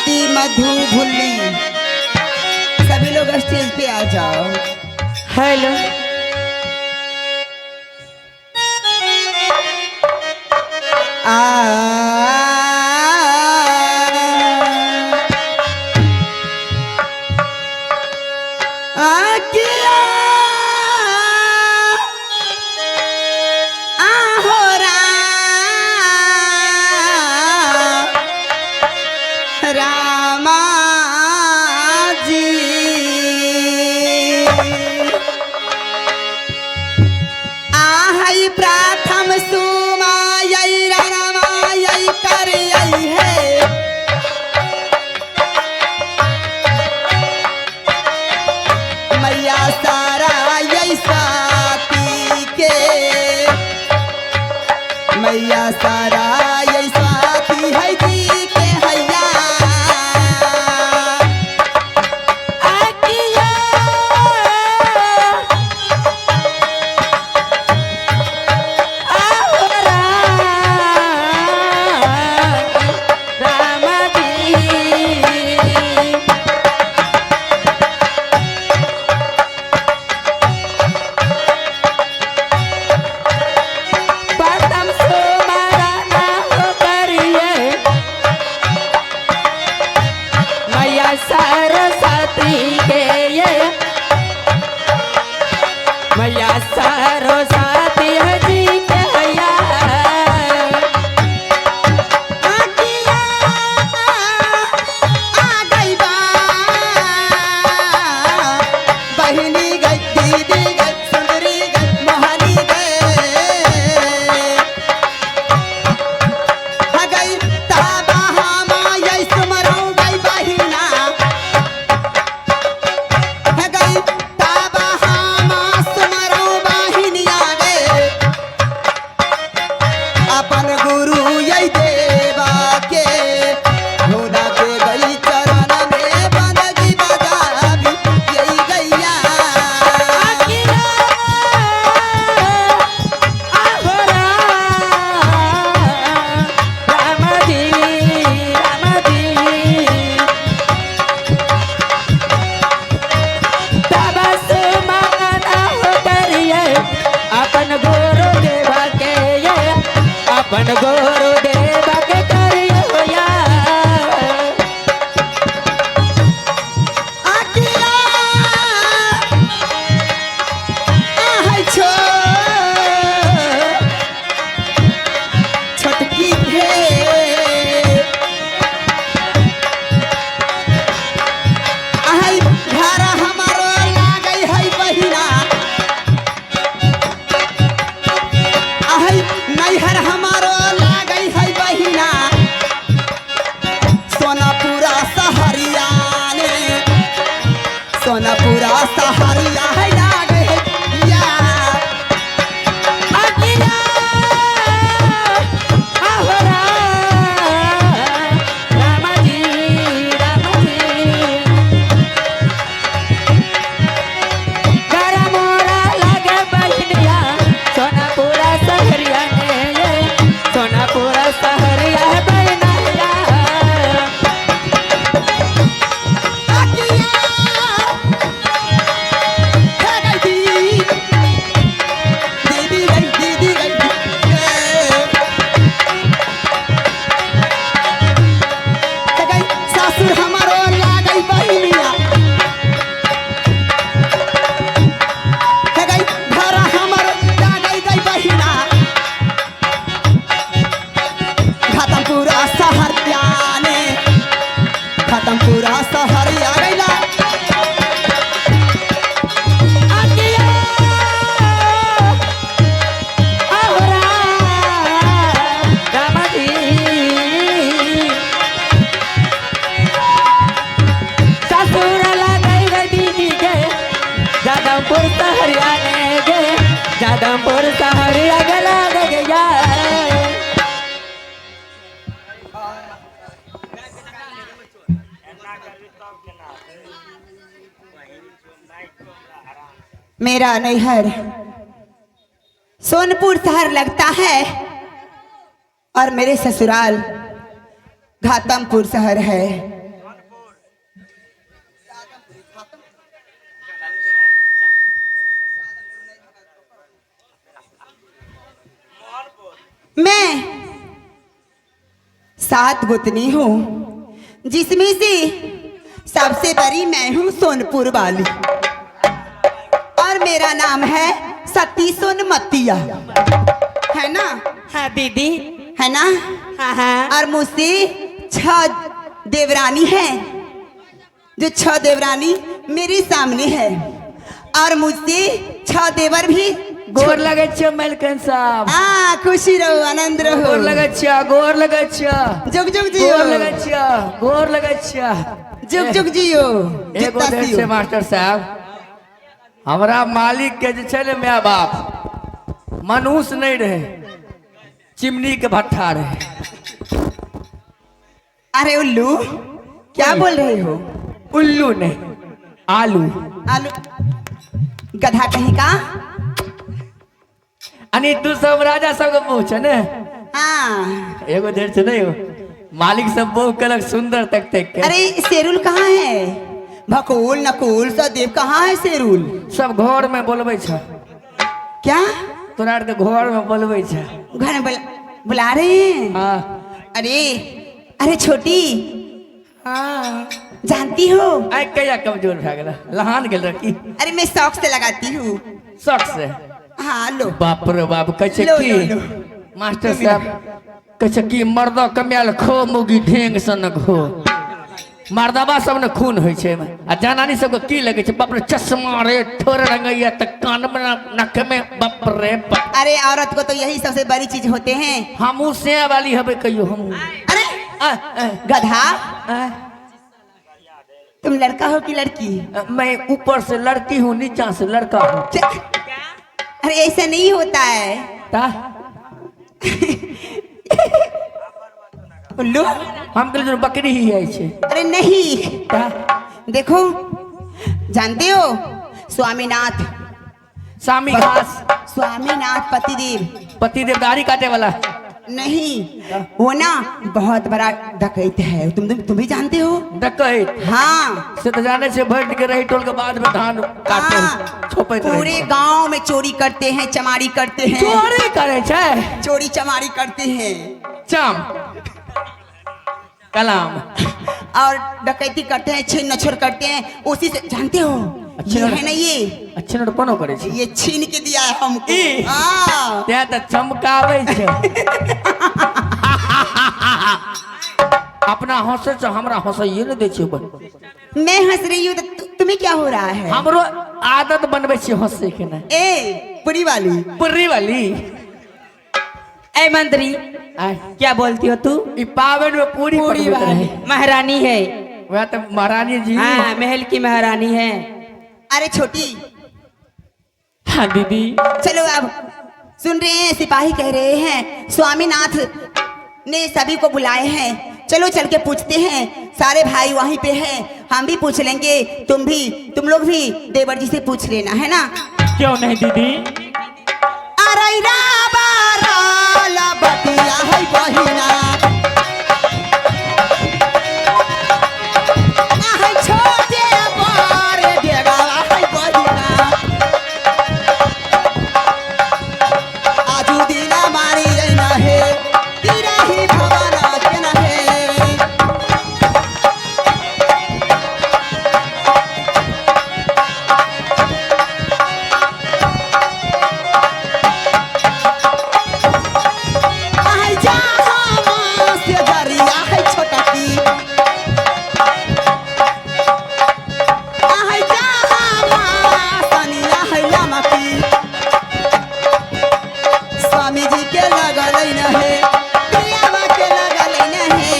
आरती मधु भुल्ली सभी लोग स्टेज पे आ जाओ। हेलो रामा जी आहई प्रथम सुमायई रमायई करयई है मैया सारा यई साथी के मैया सारा यई साथी है जी के हैया सरस्वती के ये मैया सरस्वती जी के हैया आ गई बा बहिनी गई दीदी गई सुंदरी गई मोहनी गई आ गई ताबा हमा यई सुमरऊ गई बहिना है गई ताबा हमा सुमरऊ बहिनिया गए अपन गुरु यई देवा के होना के गई चरण में बंदगी बजाबी यही गैया अपन गुरुदेव के करियो या आकिया आहै छो छोटकी भे आहै घर हमारो लागै है बहिना आहै नैहर हमारो लागै है बहिना सोनापुरा सहरिया ने सोनापुरा सहरिया है लागै है या पूरा सहरिया गैला जादवपुर सहरिया गे जादवपुर सहरिया गला गया मेरा नैहर सोनपुर शहर लगता है और मेरे ससुराल घाटमपुर शहर है। मैं 7 गुतनी हूँ, जिसमें से सबसे बड़ी मैं हूँ सोनपुर वाली, और मेरा नाम है सती सोनमतिया, है ना? हाँ दीदी, है ना? हाँ हाँ। और मुझसे 6 देवरानी है, जो 6 देवरानी मेरे सामने है, और मुझसे 6 देवर भी। गोर लगे छो मलकन साहब। हाँ, खुशी रहो, आनंद रहो। गोर लगे छो, गोर लगे छो। जुग जुग जियो, गोर लगे छो, गोर लगे छो। जुग जुग जियो, एगो जितना देर से जियो। मास्टर साहब, हमरा मालिक के जे छै ने माय बाप मनुष्य नहीं रहे, चिमनी के भट्ठा रहे। अरे उल्लू, क्या बोल रहे हो? उल्लू नहीं, आलू। आलू, गधा कहीं का? अनी तू सब राजा सब के पूछ ने। हाँ। एगो देर से नहीं हो, मालिक सब बहु कलक सुंदर तक तक के। अरे शेरुल कहाँ है? भकुल नकुल सदेव कहाँ है शेरुल? सब घर में बोलबे छ। क्या? तोरा के घर में बोलबे छ। घर में बुला रहे हैं? हाँ। अरे अरे छोटी, हाँ। जानती हो? आई कया कमजोर भा गेला, लहान गेल रखी। अरे मैं शौक से लगाती हूँ। शौक से? हाँ लो। बाप रे बाप, कहे लो, की लो, लो। मास्टर साहब कहे की मर्दा कमाल खो मुगी ढेंग सन खो। मर्दबा सब ने खून होइ छै, आ जनानी सब के की लगे छै? बाप रे चश्मा रे, ठोर रंगैया त कान में नक में, बाप रे बाप। अरे औरत को तो यही सबसे बड़ी चीज होते हैं। हमू से वाली हबे कहियो हम। अरे गधा, तुम लड़का हो कि लड़की? मैं ऊपर से लड़की हूँ, नीचा से लड़का हूँ। अरे ऐसा नहीं होता है। ता उल्लू, हम के लिए बकरी ही है छे। अरे नहीं, ता देखो, जानते हो स्वामीनाथ? स्वामीनाथ पतिदेव। पति देवदारी काटे वाला नहीं, वो ना बहुत बड़ा डकैत है, तुम भी जानते हो? डकैत? हाँ। से तो जाने से भट के रही टोल के बाद में धान काटे हाँ, छोपे पूरे गांव में चोरी करते हैं, चमारी करते हैं। चोरी करे छे? चोरी चमारी करते हैं। चाम कलाम और डकैती करते हैं, छीन नछोड़ करते हैं, उसी से। जानते हो ये है ना, ये अच्छे न कोनो करे छे। ये छीन के दिया है हमको। ई? हाँ। ते त चमकावे छे। अपना हंसे से हमरा हंसइए न दे छे। मैं हंस रही हूँ तो तुम्हें क्या हो रहा है? हमरो आदत बनबे छे हंसे के ना। ए पूरी वाली, पुर्री वाली। ए मंत्री, क्या बोलती हो तू? ई पावन में पूरी पूरी वाली महारानी है। वह तो महारानी जी। हाँ, महल की महारानी है। अरे छोटी। हाँ दीदी। चलो अब सुन रहे हैं, सिपाही कह रहे हैं स्वामीनाथ ने सभी को बुलाए हैं, चलो चल के पूछते हैं। सारे भाई वहीं पे हैं, हम भी पूछ लेंगे, तुम लोग भी देवर जी से पूछ लेना, है ना? क्यों नहीं दीदी? अरे ला बतिया है बहिना, आहे छोटे बार डेगा है बहिना, आजू दिना मारी ना है, तेरा ही भवाना के ना है। स्वामी जी के लगल न है, प्रियावा के लगल न है।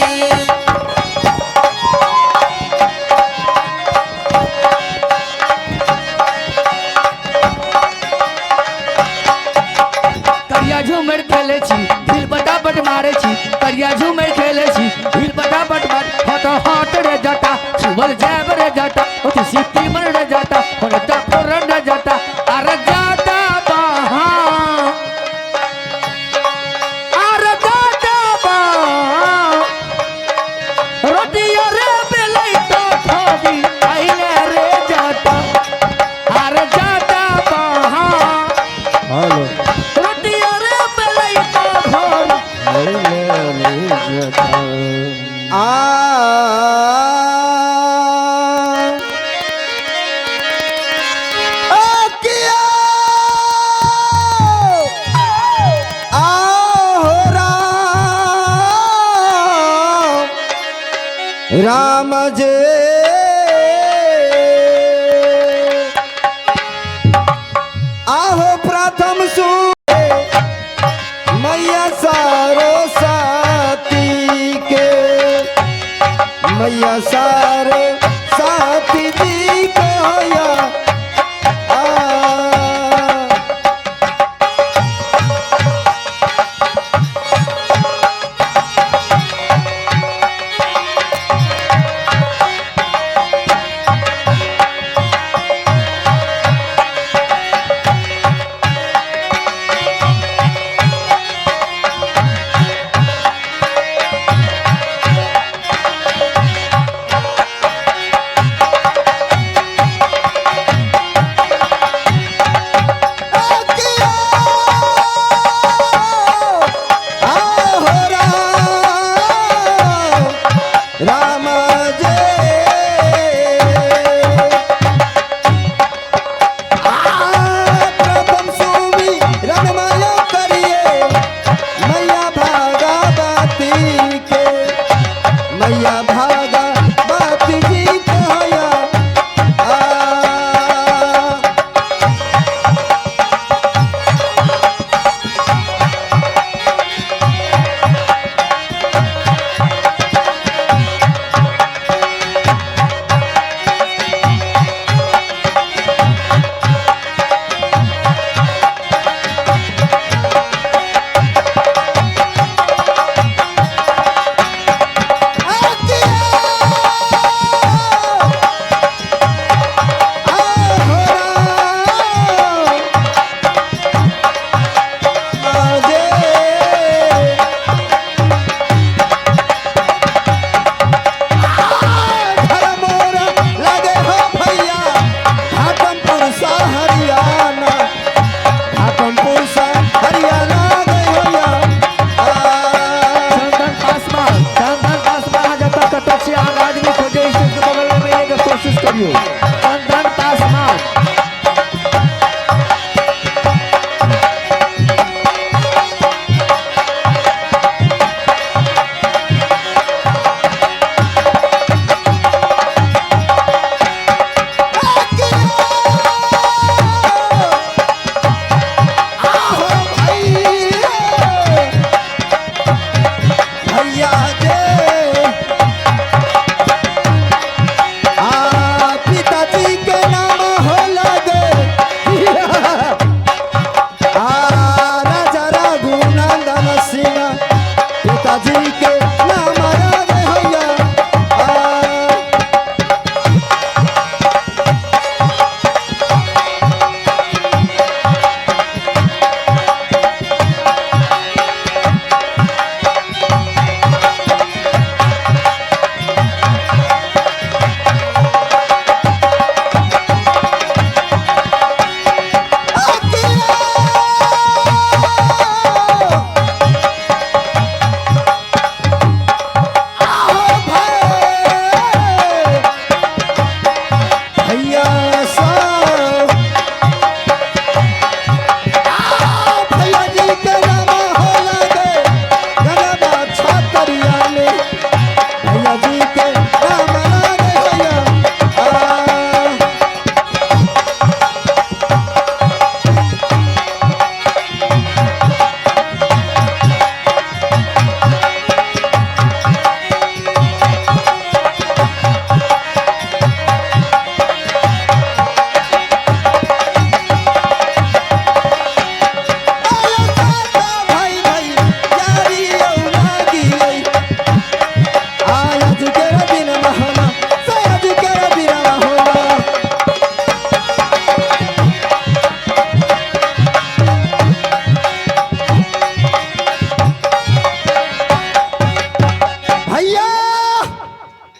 करिया झूमर खेले छी, हिल बटाबट मारे छी। करिया झूमर खेले छी, हिल बटाबट मारे। हट हट रे जटा, सुबल जैब रे जटा, होती सीती मन रे जटा, होता पुरन रे जटा, अरे जटा बहा, अरे जटा बहा, रोटिया रे बेलै तो खोदी, आइले रे जटा, अरे जटा बहा। हेलो रोटिया रे बेलै तो खोदी। किया हो राम जे आहो प्रथम सु मैया सारो साथी के मैया सारे साथी जी कहया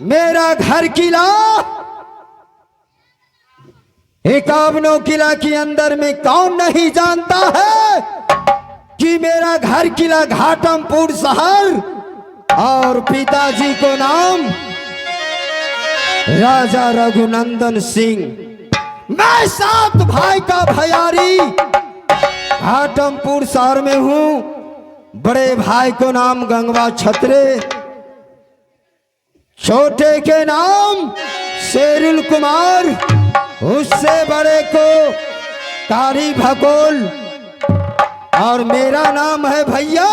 मेरा घर किला 51 किला के अंदर में कौन नहीं जानता है कि मेरा घर किला घाटमपुर शहर और पिताजी को नाम राजा रघुनंदन सिंह। मैं 7 भाई का भैयारी हाटमपुर शहर में हूँ। बड़े भाई को नाम गंगवा छत्रे, छोटे के नाम शेरुल कुमार, उससे बड़े को कारी भकोल, और मेरा नाम है भैया,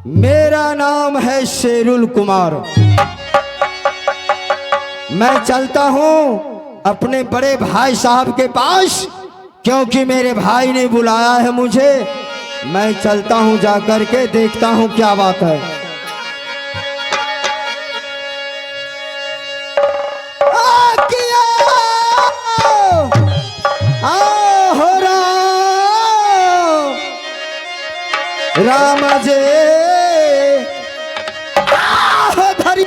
मेरा नाम है शेरुल कुमार। मैं चलता हूँ अपने बड़े भाई साहब के पास, क्योंकि मेरे भाई ने बुलाया है मुझे। मैं चलता हूँ, जाकर के देखता हूँ क्या बात है। राम जे धरी